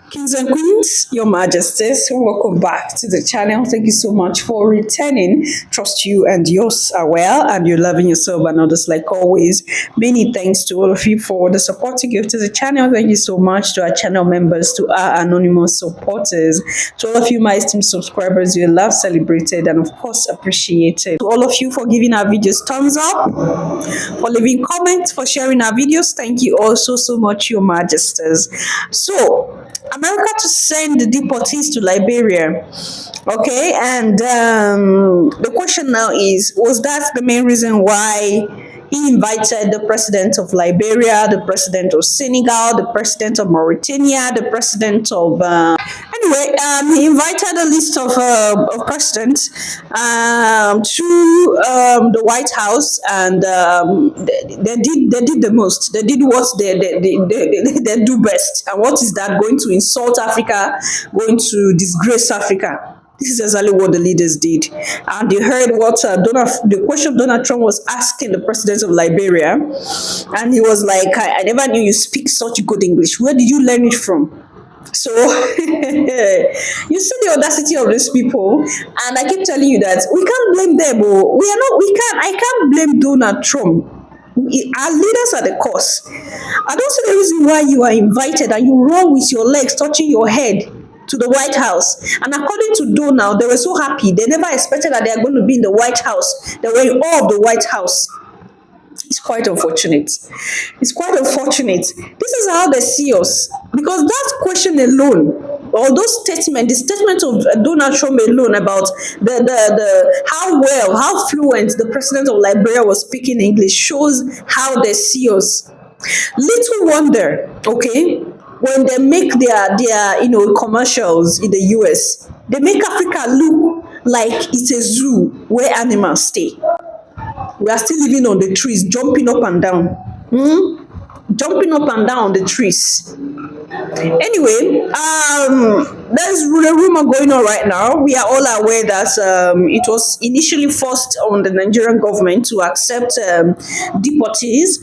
Kings and queens, your majesties, welcome back to the channel. Thank you so much for returning. Trust you and yours are well and you're loving yourself and others like always. Many thanks to all of you for the support you give to the channel. Thank you so much to our channel members, to our anonymous supporters, to all of you my esteemed subscribers. You love, celebrated, and of course appreciated. To all of you for giving our videos thumbs up, for leaving comments, for sharing our videos. Thank you also so much, your majesties. So America to send the deportees to Liberia. Okay, and the question now is, was that the main reason why he invited the president of Liberia, the president of Senegal, the president of Mauritania, the president of anyway, he invited a list of presidents to the White House, and they did the most. They did what they do best. And what is that? Going to insult Africa, going to disgrace Africa. This is exactly what the leaders did. And you heard what the question Donald Trump was asking the president of Liberia. And he was like, I never knew you speak such good English. Where did you learn it from? So you see the audacity of these people, and I keep telling you that we can't blame them. Oh. We are not. We can't. I can't blame Donald Trump. Our leaders are the cause. I don't see the reason why you are invited and you run with your legs touching your head to the White House. And according to Donald, they were so happy. They never expected that they are going to be in the White House. They were in awe of the White House. It's quite unfortunate. It's quite unfortunate. This is how they see us. Because that question alone, or those statements, the statement of Donald Trump alone about how fluent the president of Liberia was speaking English shows how they see us. Little wonder, okay, when they make their commercials in the US, they make Africa look like it's a zoo where animals stay. We are still living on the trees, jumping up and down. Jumping up and down on the trees. Anyway, there's a rumor going on right now. We are all aware that it was initially forced on the Nigerian government to accept deportees,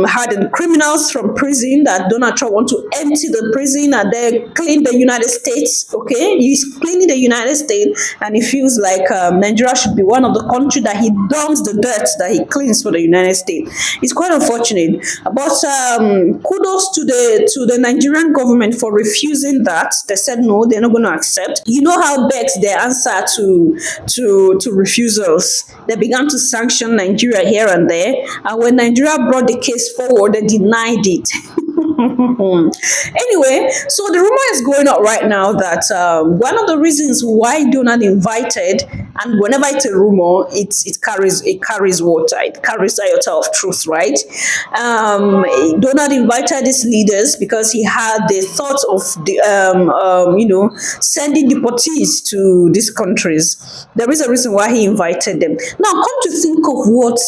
hardened criminals from prison, that Donald Trump want to empty the prison and then clean the United States. Okay, he's cleaning the United States, and he feels like Nigeria should be one of the countries that he dumps the dirt that he cleans for the United States. It's quite unfortunate, but kudos to the Nigerian government for refusing that. They said no, they're not going to accept. You know how vexed their answer to refusals. They began to sanction Nigeria here and there, and when Nigeria brought the case forward, they denied it. Anyway, so the rumor is going out right now that one of the reasons why Donald invited, and whenever it's a rumor, it carries water, it carries iota of truth, right? Donald invited these leaders because he had the thought of sending deportees to these countries. There is a reason why he invited them. Now, come to think of what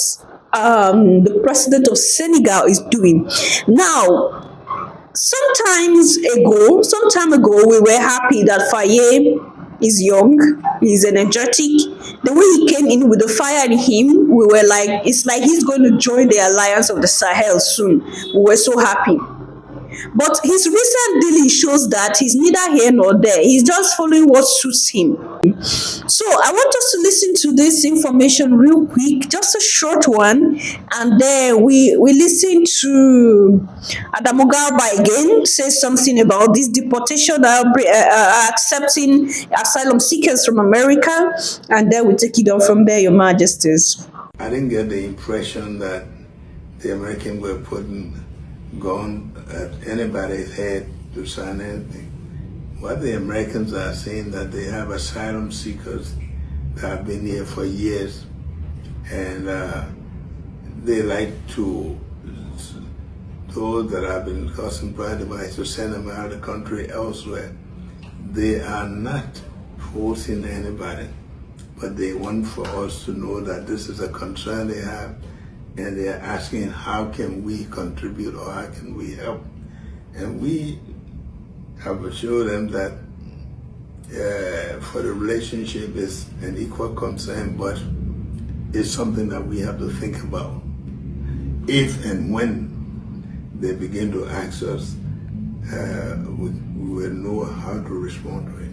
the president of Senegal is doing now. Some time ago, we were happy that Faye is young, he's energetic. The way he came in with the fire in him, we were like, it's like he's going to join the alliance of the Sahel soon. We were so happy. But his recent dealing shows that he's neither here nor there. He's just following what suits him. So I want us to listen to this information real quick, just a short one, and then we listen to Adamu Garba again say something about this deportation, accepting asylum seekers from America, and then we take it on from there, Your Majesties. I didn't get the impression that the Americans were putting gun at anybody's head to sign anything. What the Americans are saying, that they have asylum seekers that have been here for years, and they like to, those that have been causing device, to send them out of the country elsewhere. They are not forcing anybody, but they want for us to know that this is a concern they have, and they're asking how can we contribute or how can we help. And we have assured them that for the relationship is an equal concern, but it's something that we have to think about. If and when they begin to ask us, we will know how to respond to it.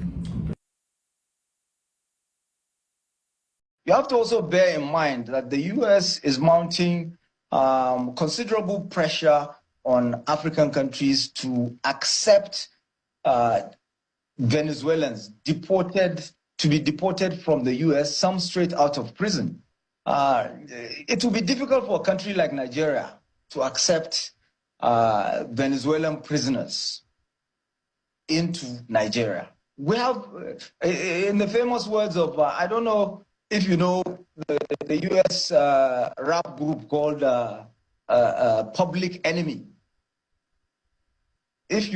You have to also bear in mind that the U.S. is mounting considerable pressure on African countries to accept Venezuelans to be deported from the U.S., some straight out of prison. It will be difficult for a country like Nigeria to accept Venezuelan prisoners into Nigeria. We have, in the famous words of, I don't know if you know the U.S. rap group called Public Enemy. If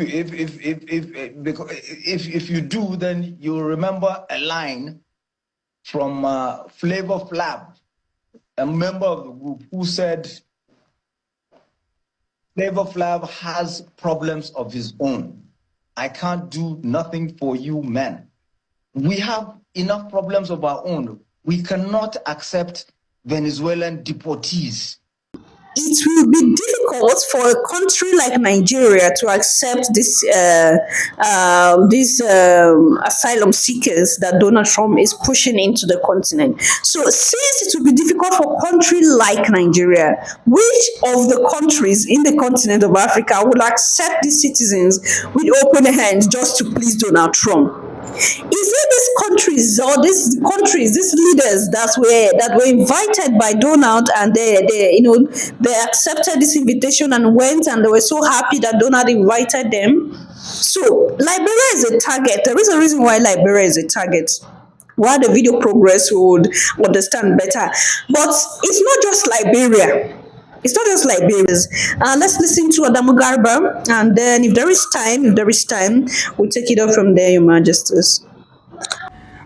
you do, then you'll remember a line from Flavor Flav, a member of the group, who said, Flavor Flav has problems of his own. I can't do nothing for you, men. We have enough problems of our own. We cannot accept Venezuelan deportees. It will be difficult for a country like Nigeria to accept these asylum seekers that Donald Trump is pushing into the continent. So, since it will be difficult for a country like Nigeria, which of the countries in the continent of Africa will accept these citizens with open hands just to please Donald Trump? Is it these countries or these leaders that were invited by Donald, and they accepted this invitation and went, and they were so happy that Donald invited them? So Liberia is a target. There is a reason why Liberia is a target. While the video progress would understand better. But it's not just Liberia. It's not just Liberians. Let's listen to Adamu Garba, and then if there is time, we'll take it up from there, Your Majesties.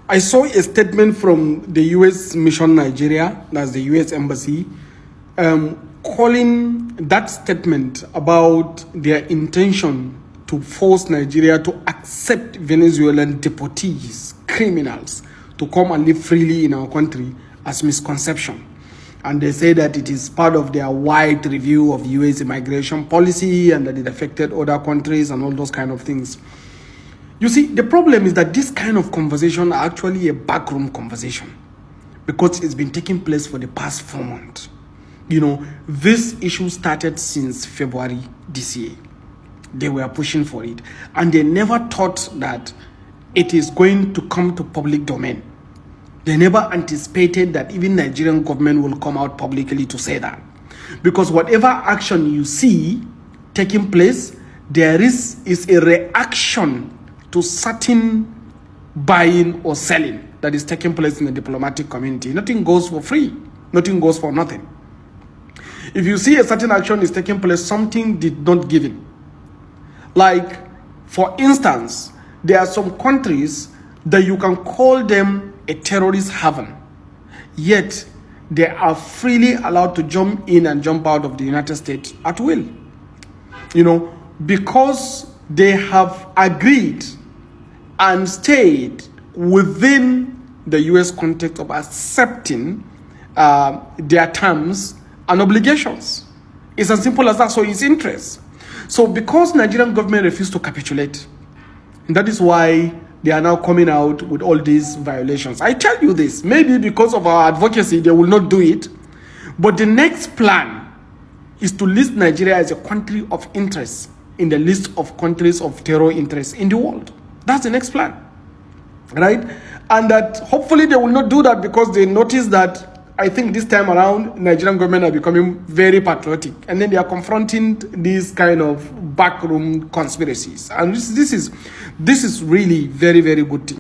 I saw a statement from the U.S. Mission Nigeria, that's the U.S. Embassy, calling that statement about their intention to force Nigeria to accept Venezuelan deportees, criminals, to come and live freely in our country as misconception. And they say that it is part of their wide review of U.S. immigration policy and that it affected other countries and all those kind of things. You see, the problem is that this kind of conversation are actually a backroom conversation because it's been taking place for the past 4 months. You know, this issue started since February this year. They were pushing for it, and they never thought that it is going to come to public domain. They never anticipated that even Nigerian government will come out publicly to say that. Because whatever action you see taking place, there is a reaction to certain buying or selling that is taking place in the diplomatic community. Nothing goes for free. Nothing goes for nothing. If you see a certain action is taking place, something did not give in. Like, for instance, there are some countries that you can call them a terrorist haven, yet they are freely allowed to jump in and jump out of the United States at will. You know, because they have agreed and stayed within the U.S. context of accepting their terms and obligations. It's as simple as that. So it's interest. So because Nigerian government refused to capitulate, and that is why they are now coming out with all these violations. I tell you this, maybe because of our advocacy, they will not do it. But the next plan is to list Nigeria as a country of interest in the list of countries of terror interest in the world. That's the next plan, right? And that hopefully they will not do that because they notice that I think this time around, Nigerian government are becoming very patriotic, and then they are confronting these kind of backroom conspiracies. And this is really very, very good thing.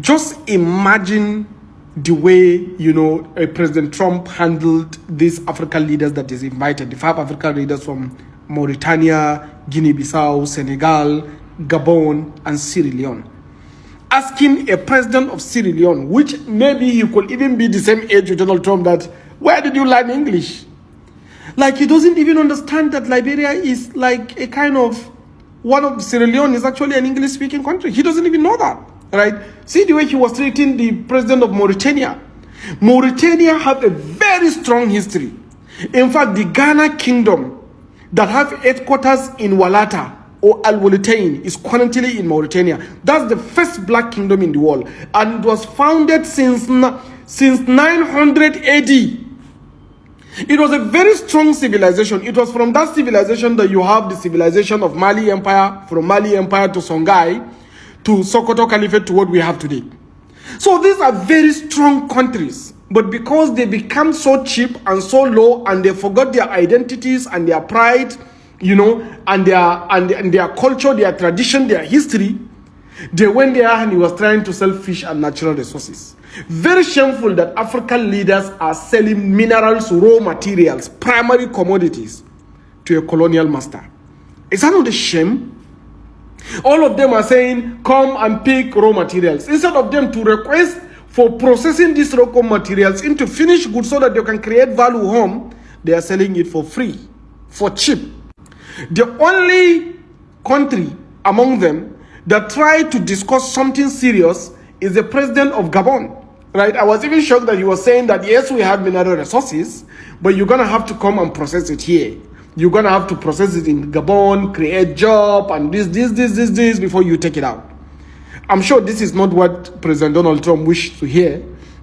Just imagine the way, you know, President Trump handled these African leaders that is invited, the 5 African leaders from Mauritania, Guinea-Bissau, Senegal, Gabon, and Sierra Leone. Asking a president of Sierra Leone, which maybe he could even be the same age with Donald Trump, that where did you learn English? Like, he doesn't even understand that Liberia is like a kind of, one of Sierra Leone is actually an English-speaking country. He doesn't even know that, right? See the way he was treating the president of Mauritania. Mauritania have a very strong history. In fact, the Ghana kingdom that have headquarters in Walata or Al-Walatain is currently in Mauritania. That's the first black kingdom in the world, and it was founded since 900 AD. It was a very strong civilization. It was from that civilization that you have the civilization of Mali Empire, from Mali Empire to Songhai, to Sokoto Caliphate, to what we have today. So these are very strong countries, but because they become so cheap and so low, and they forgot their identities and their pride, and their culture, their tradition, their history, they went there and he was trying to sell fish and natural resources. Very shameful that African leaders are selling minerals, raw materials, primary commodities to a colonial master. Is that not a shame? All of them are saying, come and pick raw materials. Instead of them to request for processing these raw materials into finished goods so that they can create value home, they are selling it for free, for cheap. The only country among them that tried to discuss something serious is the president of Gabon. Right? I was even shocked that he was saying that, yes, we have mineral resources, but you're going to have to come and process it here. You're going to have to process it in Gabon, create job, and this before you take it out. I'm sure this is not what President Donald Trump wished to hear,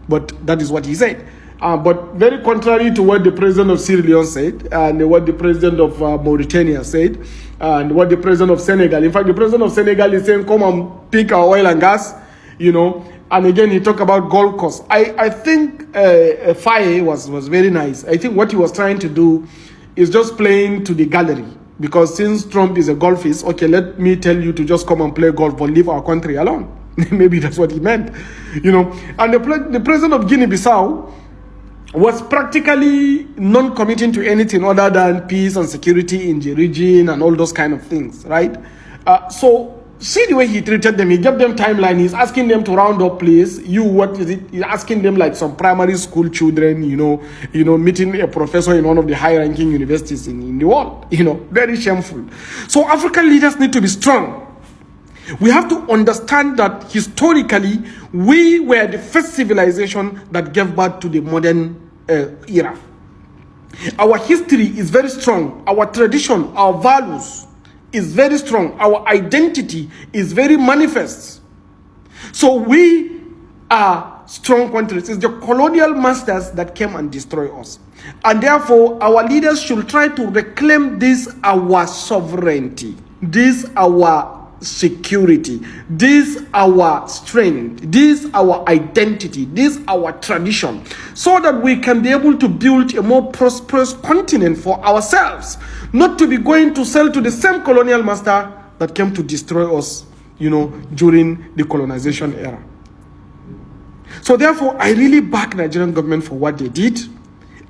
but that is what he said. But very contrary to what the president of Sierra Leone said, and what the president of Mauritania said, and what the president of Senegal. In fact, the president of Senegal is saying, come and pick our oil and gas, And again, he talked about Gold Coast. I think Faye was very nice. I think what he was trying to do is just playing to the gallery. Because since Trump is a golfist, okay, let me tell you to just come and play golf, but leave our country alone. Maybe that's what he meant. And the president of Guinea-Bissau was practically non-committing to anything other than peace and security in the region and all those kind of things, right? So see the way he treated them. He gave them timeline. He's asking them to round up, please. What is it? He's asking them like some primary school children, meeting a professor in one of the high-ranking universities in the world. Very shameful. So African leaders need to be strong. We have to understand that historically, we were the first civilization that gave birth to the modern era. Our history is very strong. Our tradition, our values is very strong. Our identity is very manifest. So we are strong countries. It's the colonial masters that came and destroyed us. And therefore, our leaders should try to reclaim this our sovereignty, this our security, this our strength, this our identity, this our tradition, so that we can be able to build a more prosperous continent for ourselves, not to be going to sell to the same colonial master that came to destroy us, during the colonization era. So therefore, I really back Nigerian government for what they did.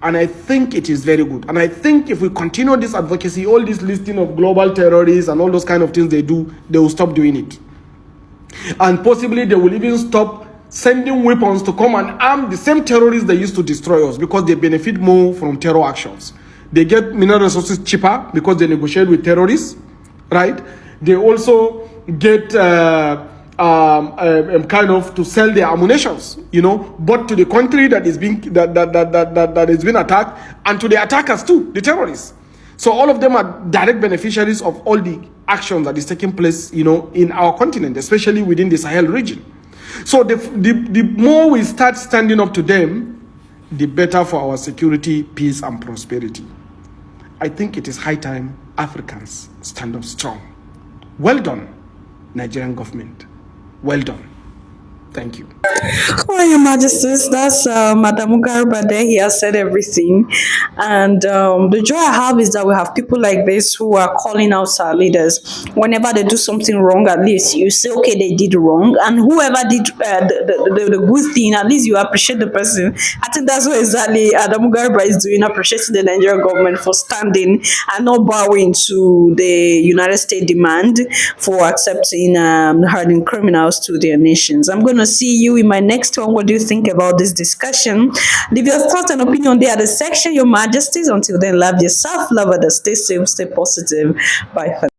And I think it is very good. And I think if we continue this advocacy, all this listing of global terrorists and all those kind of things they do, they will stop doing it. And possibly they will even stop sending weapons to come and arm the same terrorists they used to destroy us, because they benefit more from terror actions. They get mineral resources cheaper because they negotiate with terrorists, right? They also get kind of to sell their ammunitions, but to the country that is being that is being attacked, and to the attackers too, the terrorists. So all of them are direct beneficiaries of all the actions that is taking place, in our continent, especially within the Sahel region. So the more we start standing up to them, the better for our security, peace, and prosperity. I think it is high time Africans stand up strong. Well done, Nigerian government. Well done. Thank you. Oh, Your Majesties, that's Madam Garba there. He has said everything. And the joy I have is that we have people like this who are calling out our leaders. Whenever they do something wrong, at least you say, okay, they did wrong. And whoever did the good thing, at least you appreciate the person. I think that's what exactly Adam Garba is doing, appreciating the Nigerian government for standing and not bowing to the United States demand for accepting hardened criminals to their nations. I'm going to see you in my next one. What do you think about this discussion? Leave your thoughts and opinion there at the section, Your Majesties. Until then, love yourself, love others, stay safe, stay positive. Bye for now.